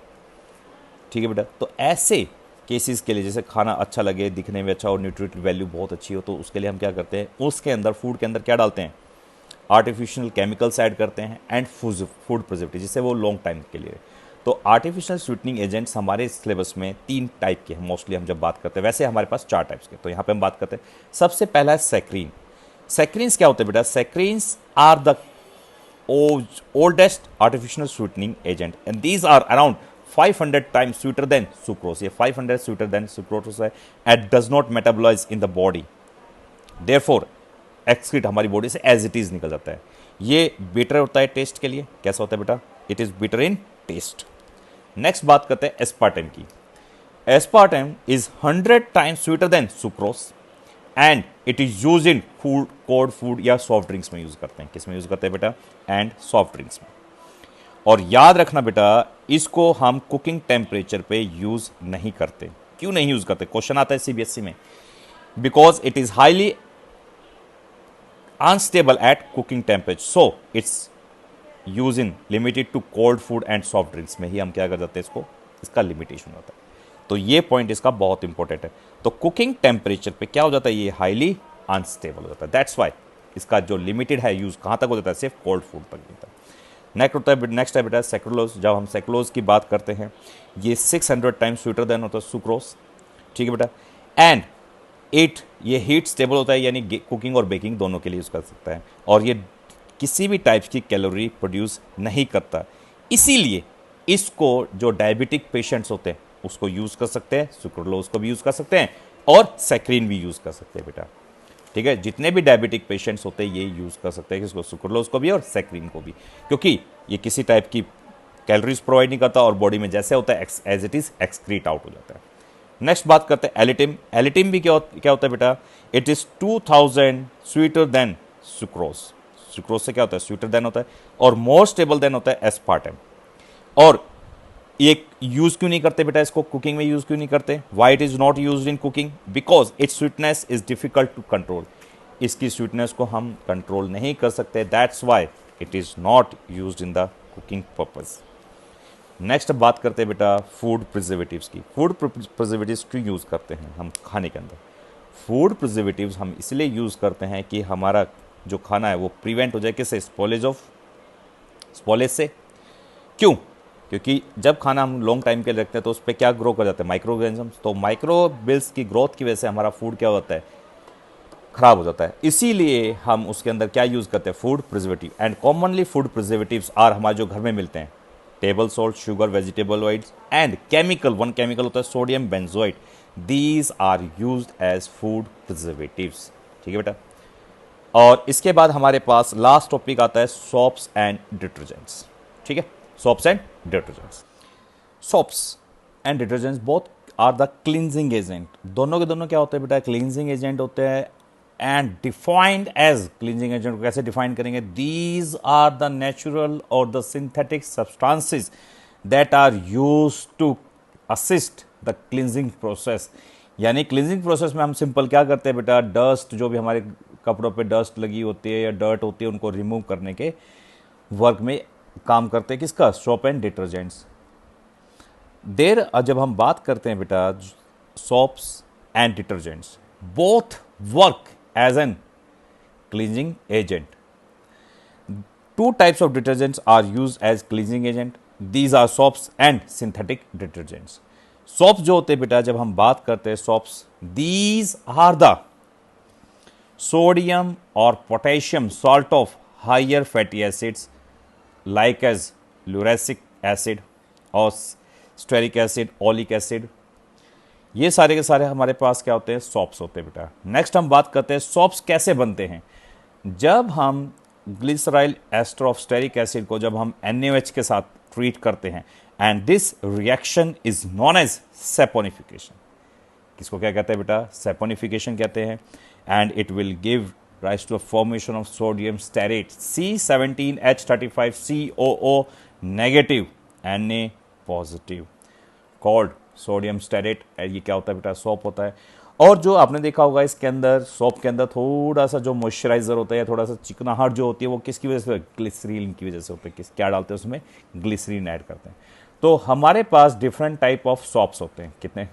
ठीक है बेटा, तो ऐसे केसेस के लिए जैसे खाना अच्छा लगे, दिखने में अच्छा और न्यूट्रिटिव वैल्यू बहुत अच्छी हो, तो उसके लिए हम क्या करते हैं? उसके अंदर फूड के अंदर क्या डालते हैं? आर्टिफिशियल केमिकल्स ऐड करते हैं एंड फूड प्रिजर्वेटिव, जिससे वो लॉन्ग टाइम के लिए। तो आर्टिफिशियल स्वीटनिंग एजेंट्स हमारे सिलेबस में 3 टाइप के हैं मोस्टली हम जब बात करते हैं। वैसे हमारे पास 4 टाइप्स के, तो यहाँ पे हम बात करते हैं। सबसे पहला है सैक्रीन। सैक्रीन्स क्या होते हैं बेटा? Saccharins are the oldest artificial sweetening agent and these are around 500 times sweeter than sucrose। ये 500 sweeter than sucrose है and does not metabolize in the body, therefore excrete हमारी बॉडी से as it is निकल जाता है। ये बिटर होता है टेस्ट के लिए। कैसा होता है बेटा? It is bitter in taste. Next बात करते हैं एस्पार्टेम की। Aspartame is 100 times sweeter than sucrose and it is use in food, cold food या सॉफ्ट ड्रिंक्स में यूज करते हैं। किस में यूज करते हैं बेटा? एंड सॉफ्ट ड्रिंक्स में। और याद रखना बेटा, इसको हम कुकिंग टेम्परेचर पे यूज नहीं करते। क्यों नहीं यूज करते? क्वेश्चन आता है सीबीएसई में। Because it is highly unstable at cooking temperature, so it's use in limited to cold food and soft drinks में ही हम क्या कर जाते हैं इसको, इसका लिमिटेशन होता है। तो ये पॉइंट इसका बहुत इंपॉर्टेंट है। तो कुकिंग टेम्परेचर पे क्या हो जाता है? ये हाईली अनस्टेबल हो जाता है। दैट्स वाई इसका जो लिमिटेड है यूज कहां तक हो जाता है? सिर्फ कोल्ड फूड तक होता है। नेक्स्ट है बेटा सेक्रोलोज। जब हम सेक्रोलोज की बात करते हैं, ये 600 टाइम्स स्वीटर देन होता है सुक्रोस। ठीक है बेटा। एंड ये हीट स्टेबल होता है, यानी कुकिंग और बेकिंग दोनों के लिए यूज कर सकता है। और ये किसी भी टाइप की कैलोरी प्रोड्यूस नहीं करता, इसीलिए इसको जो डायबिटिक पेशेंट्स होते हैं उसको यूज कर सकते हैं, सुक्रोलोज को भी यूज कर सकते हैं और सैक्रीन भी यूज कर सकते हैं बेटा। ठीक है, जितने भी डायबिटिक पेशेंट्स होते हैं ये यूज कर सकते हैं, किसको? सुक्रोलोज को भी और सैक्रीन को भी, क्योंकि ये किसी टाइप की कैलोरीज प्रोवाइड नहीं करता और बॉडी में जैसे होता है as it is excrete out हो जाता है। नेक्स्ट बात करते हैं एलिटिम। एलिटिम भी क्या होता है बेटा? It is 2000 sweeter than sucrose. Sucrose से क्या होता है? स्वीटर देन होता है और मोर स्टेबल देन होता है एस्पार्टेम। और एक यूज़ क्यों नहीं करते बेटा, इसको कुकिंग में यूज़ क्यों नहीं करते? Why it is not use in cooking? Because its sweetness is difficult to control. इसकी स्वीटनेस को हम कंट्रोल नहीं कर सकते, that's why it is not use in the cooking purpose. Next बात करते हैं बेटा फूड प्रिजर्वेटिव्स की। फूड प्रिजर्वेटिव्स क्यों यूज़ करते हैं हम खाने के अंदर? फूड प्रिजर्वेटिव्स हम इसलिए यूज़ करते हैं कि हमारा जो खाना है वो प्रिवेंट हो जाए किससे? स्पॉलेज से। क्यों? क्योंकि जब खाना हम लॉन्ग टाइम के लिए रखते हैं तो उस पर क्या ग्रो कर जाते हैं? माइक्रोऑर्गेनिजम्स। तो माइक्रोबिल्स की ग्रोथ की वजह से हमारा फूड क्या होता है? खराब हो जाता है। इसीलिए हम उसके अंदर क्या यूज़ करते हैं? Food preservative. And commonly food preservatives are हमारे जो घर में मिलते हैं table salt, sugar, vegetable oils and chemical. One chemical होता है sodium benzoate. These are used as food preservatives. ठीक है बेटा। और इसके बाद हमारे पास लास्ट टॉपिक आता है सोप्स एंड डिटर्जेंट्स। ठीक है, soaps and detergents. Soaps and detergents both are the cleansing agent. दोनों के दोनों क्या होते हैं बेटा? क्लींजिंग एजेंट होते हैं। And defined as cleansing agent को कैसे डिफाइन करेंगे? दीज आर द नेचुरल और the synthetic substances that are use to assist the cleansing process. यानी क्लींजिंग प्रोसेस में हम सिंपल क्या करते हैं बेटा? डस्ट, जो भी हमारे कपड़ों पे डस्ट लगी होती है या डर्ट होती है, उनको रिमूव करने के वर्क में काम करते हैं किसका? Soap and detergents. जब हम बात करते हैं बेटा soaps and detergents both work as an cleansing agent. Two types of detergents are used as cleansing agent. These are soaps and synthetic detergents. Soaps जो होते हैं बेटा, जब हम बात करते हैं soaps, these are the sodium or potassium salt of higher fatty acids like as lauric acid or stearic acid, oleic acid. ये सारे के सारे हमारे पास क्या होते हैं? सोप्स होते हैं बेटा। नेक्स्ट हम बात करते हैं सोप्स कैसे बनते हैं। जब हम glyceryl ester of stearic acid को जब हम NaOH के साथ ट्रीट करते हैं and this reaction is known as saponification. किसको क्या कहते हैं बेटा? सेपोनिफिकेशन कहते हैं। And it will give rise to a formation of sodium stearate C17H35COO negative Na positive called sodium stearate. ये क्या होता है बेटा? सोप होता है। और जो आपने देखा होगा इसके अंदर सोप के अंदर थोड़ा सा जो मॉइस्चराइजर होता है या थोड़ा सा चिकनाहट जो होती है वो किसकी वजह से? ग्लिसरीन की वजह से होता है। क्या डालते हैं उसमें? ग्लिसरीन ऐड करते हैं। तो हमारे पास डिफरेंट टाइप ऑफ सोप्स होते हैं। कितने?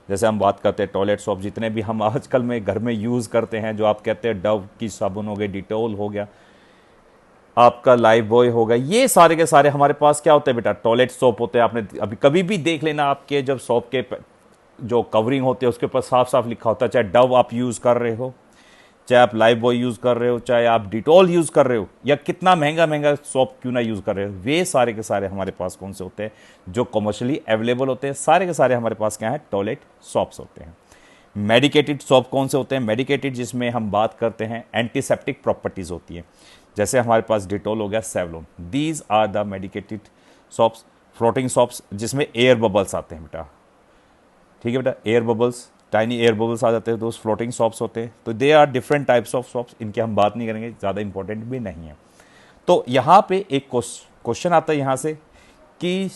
जैसे हम बात करते हैं टॉयलेट सोप, जितने भी हम आजकल में घर में यूज़ करते हैं, जो आप कहते हैं डव की साबुन हो गई, डिटोल हो गया, आपका लाइफ बॉय होगा, ये सारे के सारे हमारे पास क्या होते हैं बेटा? टॉयलेट सोप होते हैं। आपने अभी कभी भी देख लेना आपके जब सोप के जो कवरिंग होती है उसके ऊपर साफ साफ लिखा होता है, चाहे डव आप यूज़ कर रहे हो, चाहे आप लाइफ बॉय यूज़ कर रहे हो, चाहे आप डिटॉल यूज़ कर रहे हो, या कितना महंगा महंगा सोप क्यों ना यूज़ कर रहे हो, वे सारे के सारे हमारे पास कौन से होते हैं? जो कमर्शियली अवेलेबल होते हैं, सारे के सारे हमारे पास क्या है? टॉयलेट सोप्स होते हैं। मेडिकेटेड सोप कौन से होते हैं? मेडिकेटेड जिसमें हम बात करते हैं एंटीसेप्टिक प्रॉपर्टीज़ होती है, जैसे हमारे पास डिटोल हो गया, Savlon. These are the medicated soaps. Floating soaps जिसमें एयर बबल्स आते हैं बेटा। ठीक है बेटा, air bubbles, tiny air bubbles आ जाते हैं, दोस्त फ्लोटिंग सोप्स होते हैं। तो they are different types of soaps, इनकी हम बात नहीं करेंगे, ज़्यादा इंपॉर्टेंट भी नहीं है। तो यहाँ पे एक क्वेश्चन आता है यहाँ से कि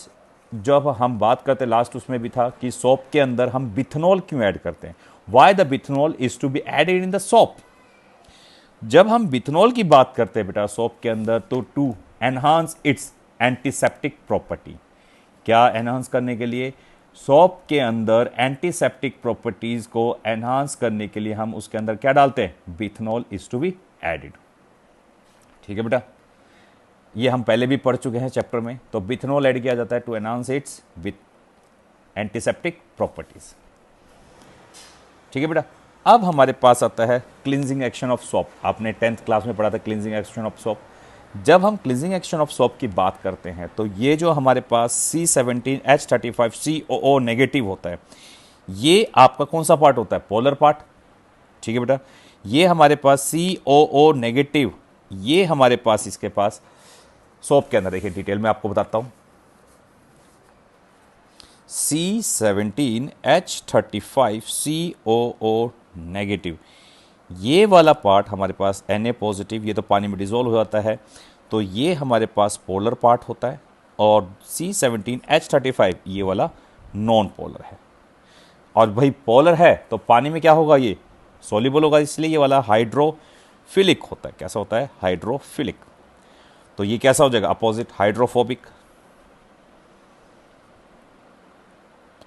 जब हम बात करते, लास्ट उसमें भी था कि सोप के अंदर हम बिथनॉल क्यों ऐड करते हैं? Why the bithionol is to be added in the soap. जब हम बिथनॉल की बात करते हैं बेटा सोप के अंदर, तो to enhance its antiseptic property. क्या एनहांस करने के लिए? सोप के अंदर एंटीसेप्टिक प्रॉपर्टीज को एनहांस करने के लिए हम उसके अंदर क्या डालते हैं? बिथनॉल इज टू बी एडेड। ठीक है बेटा, ये हम पहले भी पढ़ चुके हैं चैप्टर में। तो बिथनॉल ऐड किया जाता है to enhance its with antiseptic properties. ठीक है बेटा। अब हमारे पास आता है क्लींजिंग एक्शन ऑफ सोप। आपने 10th क्लास में पढ़ा था क्लींजिंग एक्शन ऑफ सोप। जब हम क्लींजिंग एक्शन ऑफ सोप की बात करते हैं तो ये जो हमारे पास C17H35COO नेगेटिव होता है, ये आपका कौन सा पार्ट होता है? Polar part. ठीक है बेटा, ये हमारे पास COO नेगेटिव, ये हमारे पास इसके पास सोप के अंदर, देखिए डिटेल में आपको बताता हूं। C17H35COO नेगेटिव, ये वाला पार्ट हमारे पास Na पॉजिटिव, ये तो पानी में डिजोल्व हो जाता है, तो ये हमारे पास पोलर पार्ट होता है। और C17H35 ये वाला नॉन पोलर है। और भाई पोलर है तो पानी में क्या होगा, ये सोल्यूबल होगा, इसलिए ये वाला हाइड्रोफिलिक होता है। कैसा होता है, हाइड्रोफिलिक। तो ये कैसा हो जाएगा, अपोजिट, हाइड्रोफोबिक।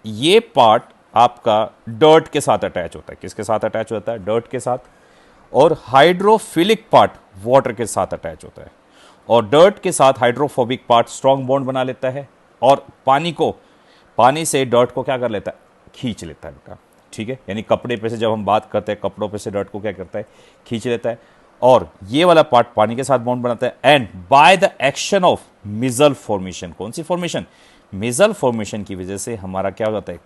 ये पार्ट आपका डर्ट के साथ अटैच होता है। किसके साथ अटैच होता है, डर्ट के साथ। और हाइड्रोफिलिक पार्ट वाटर के साथ अटैच होता है। और डर्ट के साथ हाइड्रोफोबिक पार्ट स्ट्रॉन्ग बॉन्ड बना लेता है और पानी से डर्ट को क्या कर लेता है, खींच लेता है बेटा। ठीक है, यानी कपड़े पे से जब हम बात करते हैं, कपड़ों पे से डर्ट को क्या करता है, खींच लेता है। और ये वाला पार्ट पानी के साथ बॉन्ड बनाता है। And by the action of missile formation, कौन सी फॉर्मेशन, मिजल फॉर्मेशन की वजह से हमारा क्या हो जाता है,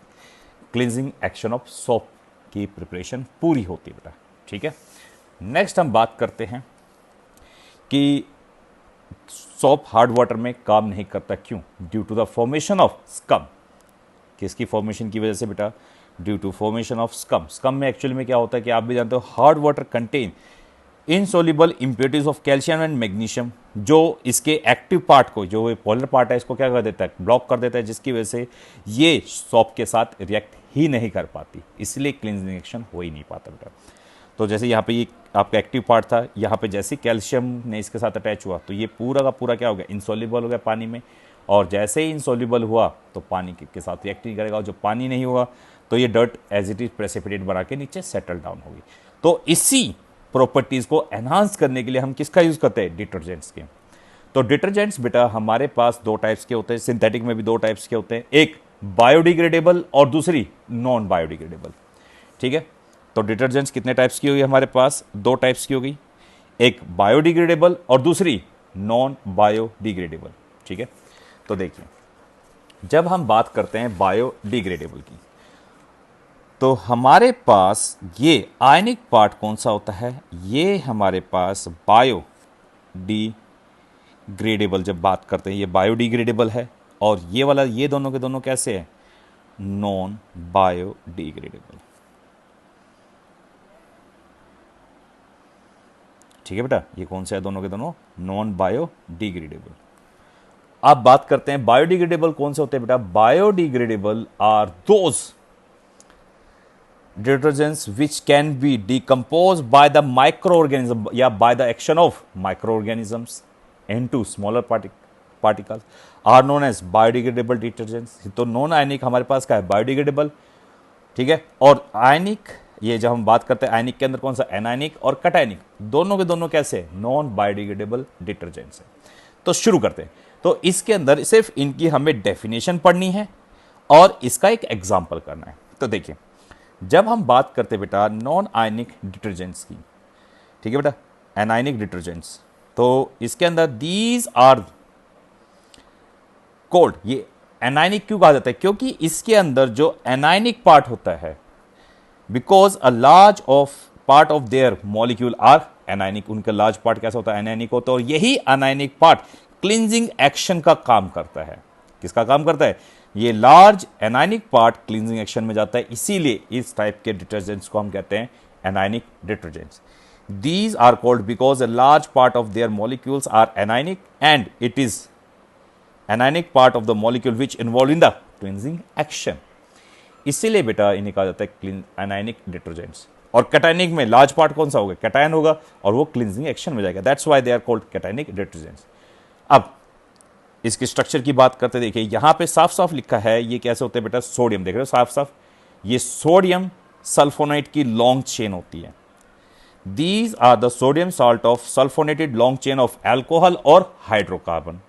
क्लींजिंग एक्शन ऑफ सोप की प्रिपरेशन पूरी होती है बेटा। ठीक है, नेक्स्ट हम बात करते हैं कि सोप हार्ड वाटर में काम नहीं करता, क्यों, due to the formation of scum. किसकी फॉर्मेशन की वजह से बेटा, due to formation of scum. Scum में एक्चुअली में क्या होता है कि आप भी जानते हो, hard water contain insoluble impurities of calcium and magnesium, जो इसके एक्टिव पार्ट को, जो पोलर पार्ट है, इसको क्या कर देता है, ब्लॉक कर देता है, जिसकी वजह से ये सोप के साथ रिएक्ट ही नहीं कर पाती, इसलिए क्लींजिंग एक्शन हो ही नहीं पाता बेटा। तो जैसे यहाँ पे ये आपका एक्टिव पार्ट था, यहाँ पे जैसे कैल्शियम ने इसके साथ अटैच हुआ तो ये पूरा का पूरा क्या हो गया, इनसोल्यूबल हो गया पानी में। और जैसे ही इनसोल्यूबल हुआ तो पानी के साथ रिएक्ट नहीं करेगा, और जो पानी नहीं हुआ तो ये dirt as it is precipitate बना के नीचे सेटल डाउन होगी। तो इसी प्रॉपर्टीज़ को एनहांस करने के लिए हम किसका यूज़ करते हैं, डिटर्जेंट्स के। तो डिटर्जेंट्स बेटा हमारे पास दो टाइप्स के होते हैं, सिंथेटिक में भी दो टाइप्स के होते हैं, एक बायोडिग्रेडेबल और दूसरी नॉन बायोडिग्रेडेबल। ठीक है, तो डिटर्जेंट्स कितने टाइप्स की होगी हमारे पास, दो टाइप्स की होगी, एक बायोडिग्रेडेबल और दूसरी नॉन बायोडिग्रेडेबल। ठीक है, तो देखिए जब हम बात करते हैं बायोडिग्रेडेबल की, तो हमारे पास ये आयनिक पार्ट कौन सा होता है, ये हमारे पास बायोडिग्रेडेबल जब बात करते हैं ये बायोडिग्रेडेबल है, और ये वाला, ये दोनों के दोनों कैसे हैं, नॉन बायोडिग्रेडेबल। ठीक है बेटा, ये कौन से है, दोनों के दोनों नॉन बायोडिग्रेडेबल। अब बात करते हैं बायोडिग्रेडेबल कौन से होते हैं बेटा, biodegradable are those detergents which can be decomposed by the microorganism या by the action of microorganisms into smaller particles are known as biodegradable detergents। तो नॉन आयनिक हमारे पास क्या है, बायोडिग्रेडेबल। ठीक है, और आयनिक, ये जब हम बात करते हैं आयनिक के अंदर कौन सा, एनायनिक और कटायनिक, दोनों के दोनों कैसे, नॉन बायोडिग्रेडेबल डिटर्जेंट्स है। तो शुरू करते हैं। तो इसके अंदर सिर्फ इनकी हमें डेफिनेशन पढ़नी है और इसका एक एग्जाम्पल करना है। तो देखिए जब हम बात करते हैं बेटा नॉन आयनिक डिटर्जेंट्स की, ठीक है बेटा, एनायनिक डिटर्जेंट्स, तो इसके अंदर दीज आर कोल्ड। ये एनायनिक क्यों कहा जाता है, क्योंकि इसके अंदर जो एनायनिक पार्ट होता है, because a large of part of their molecule are anionic, उनका लार्ज पार्ट कैसा होता है, एनायनिक होता है, और यही एनायनिक पार्ट क्लींजिंग एक्शन का काम करता है। किसका काम करता है, ये large anionic part cleansing action में जाता है, इसीलिए इस टाइप के डिटर्जेंट्स को हम कहते हैं anionic detergents. These are called because a large part of their molecules are anionic and it is anionic part of the molecule which involved in the cleansing action। इसीलिए बेटा इन्हें कहा जाता है एनायनिक डिटर्जेंट्स। और कैटायनिक में लार्ज पार्ट कौन सा होगा, कैटायन होगा, और वो क्लींजिंग एक्शन में जाएगा, that's why they are called cationic detergents. अब इसके स्ट्रक्चर की बात करते देखिए, यहां पे साफ साफ लिखा है ये कैसे होते हैं बेटा, सोडियम, देख रहे हो साफ साफ, ये सोडियम सल्फोनेट की लॉन्ग चेन होती है। These are the sodium salt of sulfonated long chain of alcohol और हाइड्रोकार्बन।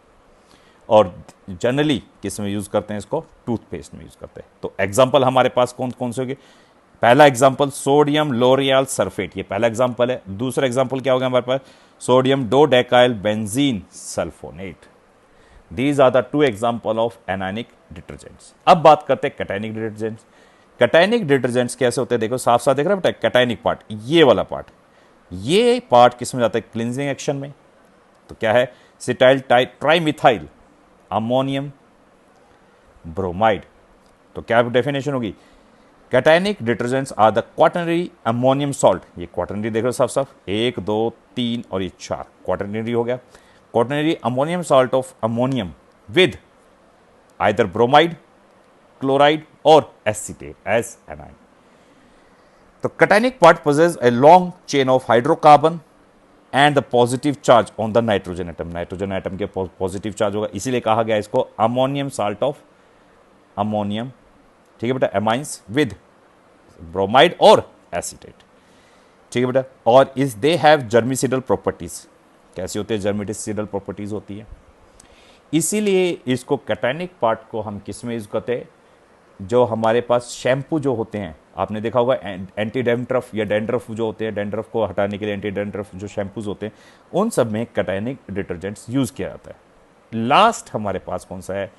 और जनरली किस में यूज करते हैं इसको, टूथपेस्ट में यूज करते हैं। तो एग्जांपल हमारे पास कौन कौन से होंगे, पहला एग्जांपल सोडियम लोरियल सल्फेट, ये पहला एग्जांपल है। दूसरा एग्जांपल क्या होगा हमारे पास, sodium dodecyl benzene sulphonate. These are the two example of anionic detergents. अब बात करते हैं कैटायनिक डिटर्जेंट्स। कैटायनिक डिटर्जेंट्स कैसे होते हैं, देखो साफ साफ देख रहे हैं बेटा, कैटायनिक पार्ट, ये वाला पार्ट, ये पार्ट किस में जाता है, क्लींजिंग एक्शन में। तो क्या है, सिटाइल ट्राइमिथाइल अमोनियम ब्रोमाइड। तो क्या डेफिनेशन होगी, cationic detergents are the quaternary ammonium salt. ये क्वाटरनरी देख रहे हो साफ साफ, 1 2 3 और ये 4 क्वाटरनरी हो गया। Quaternary ammonium salt of ammonium with either bromide, chloride or acetate as anion. The cationic part possesses a long chain of hydrocarbon and the positive charge on the nitrogen atom. Nitrogen atom के पॉजिटिव चार्ज होगा, इसीलिए कहा गया इसको अमोनियम साल्ट ऑफ अमोनियम, ठीक है बेटा, एमाइंस विद ब्रोमाइड और एसीटेट, ठीक है बेटा। और इस दे हैव जर्मिसिडल प्रॉपर्टीज, कैसी होती है, जर्मिसिडल प्रॉपर्टीज होती है, इसीलिए इसको कैटायनिक पार्ट को हम किस में यूज करते हैं, जो हमारे पास शैम्पू जो होते हैं, आपने देखा होगा एंटी डैंड्रफ या डैंड्रफ जो होते हैं, डैंड्रफ को हटाने के लिए एंटी डैंड्रफ जो शैम्पूज होते हैं, उन सब में कैटायनिक डिटर्जेंट्स यूज किया जाता है। लास्ट हमारे पास कौन सा है,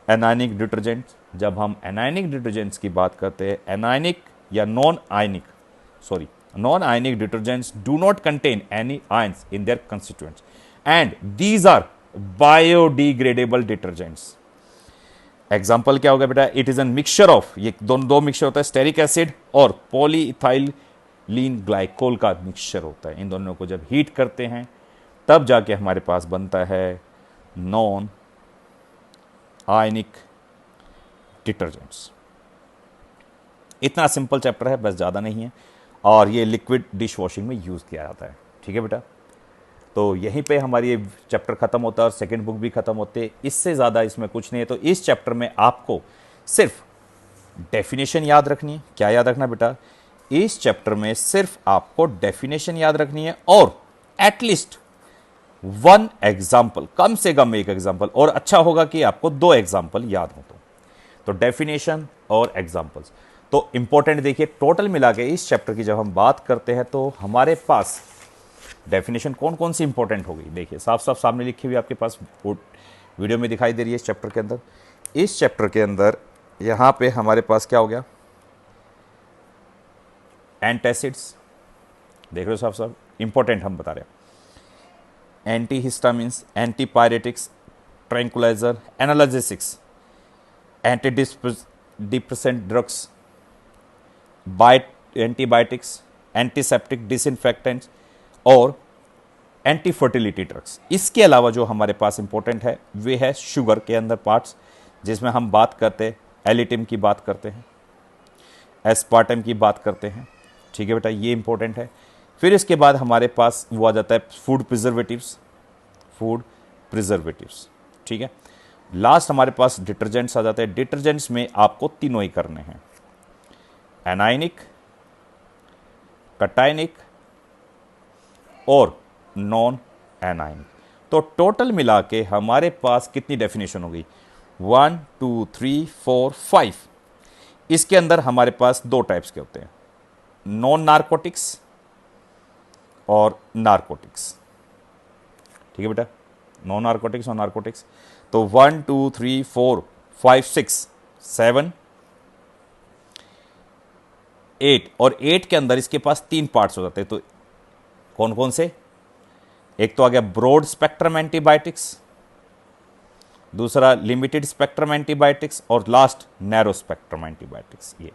एनायनिक डिटर्जेंट्स। जब हम एनायनिक डिटर्जेंट्स की बात करते हैं, एनायनिक या non ionic detergents do not contain any ions in their constituents and these are biodegradable detergents. Example क्या होगा बेटा, it is an mixture of, ये दो मिक्सचर होता है, स्टेरिक एसिड और पॉलीइथाइलीन ग्लाइकोल का मिक्सचर होता है। इन दोनों को जब हीट करते हैं तब जाके हमारे पास बनता है नॉन आयनिक डिटर्जेंट्स। इतना सिंपल चैप्टर है, बस ज़्यादा नहीं है, और ये लिक्विड डिश वॉशिंग में यूज़ किया जाता है, ठीक है बेटा। तो यहीं पे हमारी ये चैप्टर ख़त्म होता है और सेकंड बुक भी ख़त्म होते हैं, इससे ज़्यादा इसमें कुछ नहीं है। तो इस चैप्टर में आपको सिर्फ डेफिनेशन याद रखनी है। क्या याद रखना बेटा, इस चैप्टर में सिर्फ आपको डेफिनेशन याद रखनी है और एटलीस्ट वन एग्जाम्पल, कम से कम एक एग्जाम्पल, और अच्छा होगा कि आपको 2 एग्जाम्पल याद हो। तो डेफिनेशन और एग्जाम्पल्स तो इंपॉर्टेंट। देखिए टोटल मिला के इस चैप्टर की जब हम बात करते हैं तो हमारे पास डेफिनेशन कौन कौन सी इंपॉर्टेंट हो गई, देखिए साफ साफ सामने लिखी हुई आपके पास वीडियो में दिखाई दे रही है। इस चैप्टर के अंदर, इस चैप्टर के अंदर यहाँ पे हमारे पास क्या हो गया, एंटासिड्स, देख रहे हो साफ साफ इंपॉर्टेंट हम बता रहे हैं, antihistamines, antipyretics, tranquilliser, analgesics, anti depressant drugs, antibiotics, antiseptic, disinfectants और एंटी फर्टिलिटी ड्रग्स। इसके अलावा जो हमारे पास इंपॉर्टेंट है वे है शुगर के अंदर पार्ट्स, जिसमें हम बात करते हैं एलिटिम की बात करते हैं, एस्पार्टम की बात करते हैं, ठीक है बेटा, ये इंपॉर्टेंट है। फिर इसके बाद हमारे पास वो आ जाता है फूड प्रिजर्वेटिव्स, ठीक है। लास्ट हमारे पास डिटर्जेंट्स आ जाते हैं। डिटर्जेंट्स में आपको तीनों ही करने हैं, एनायनिक, कटायनिक और नॉन एनायनिक। तो टोटल मिला के हमारे पास कितनी डेफिनेशन हो गई, 1 2 3 4 5। इसके अंदर हमारे पास 2 टाइप्स के होते हैं, नॉन नार्कोटिक्स और नार्कोटिक्स, ठीक है बेटा, नॉन नार्कोटिक्स और नार्कोटिक्स। तो 1 2 3 4 5 6 7 8, और 8 के अंदर इसके पास 3 पार्ट्स हो जाते हैं। तो कौन कौन से, एक तो आ गया ब्रॉड स्पेक्ट्रम एंटीबायोटिक्स, दूसरा लिमिटेड स्पेक्ट्रम एंटीबायोटिक्स और लास्ट नैरो स्पेक्ट्रम एंटीबायोटिक्स। ये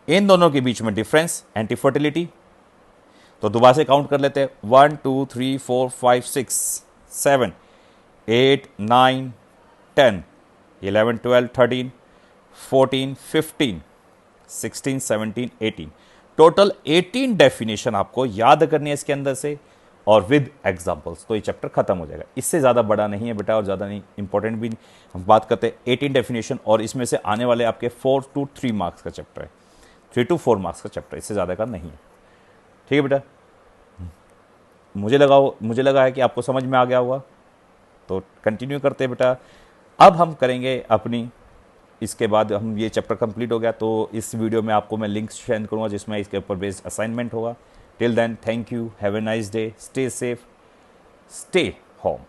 इन दोनों के बीच में डिफरेंस, एंटी फर्टिलिटी। तो दोबारा से काउंट कर लेते हैं, 1 2 3 4 5 6 7 8 9 10 11 12 13 14 15 16 17 18, टोटल 18 डेफिनेशन आपको याद करनी है इसके अंदर से, और विद एग्जांपल्स। तो ये चैप्टर खत्म हो जाएगा। इससे ज़्यादा बड़ा नहीं है बेटा और ज़्यादा नहीं इंपॉर्टेंट भी नहीं। हम बात करते हैं 18 डेफिनेशन, और इसमें से आने वाले आपके 4 to 3 मार्क्स का चैप्टर है, 3 to 4 मार्क्स का चैप्टर, इससे ज़्यादा का नहीं है, ठीक है बेटा। मुझे लगा है कि आपको समझ में आ गया होगा, तो कंटिन्यू करते हैं बेटा। अब हम करेंगे अपनी, इसके बाद हम ये चैप्टर कंप्लीट हो गया तो इस वीडियो में आपको मैं लिंक्स शेयर करूँगा जिसमें इसके ऊपर बेस्ड असाइनमेंट होगा। Till then, thank you, have a nice day, stay safe, stay home.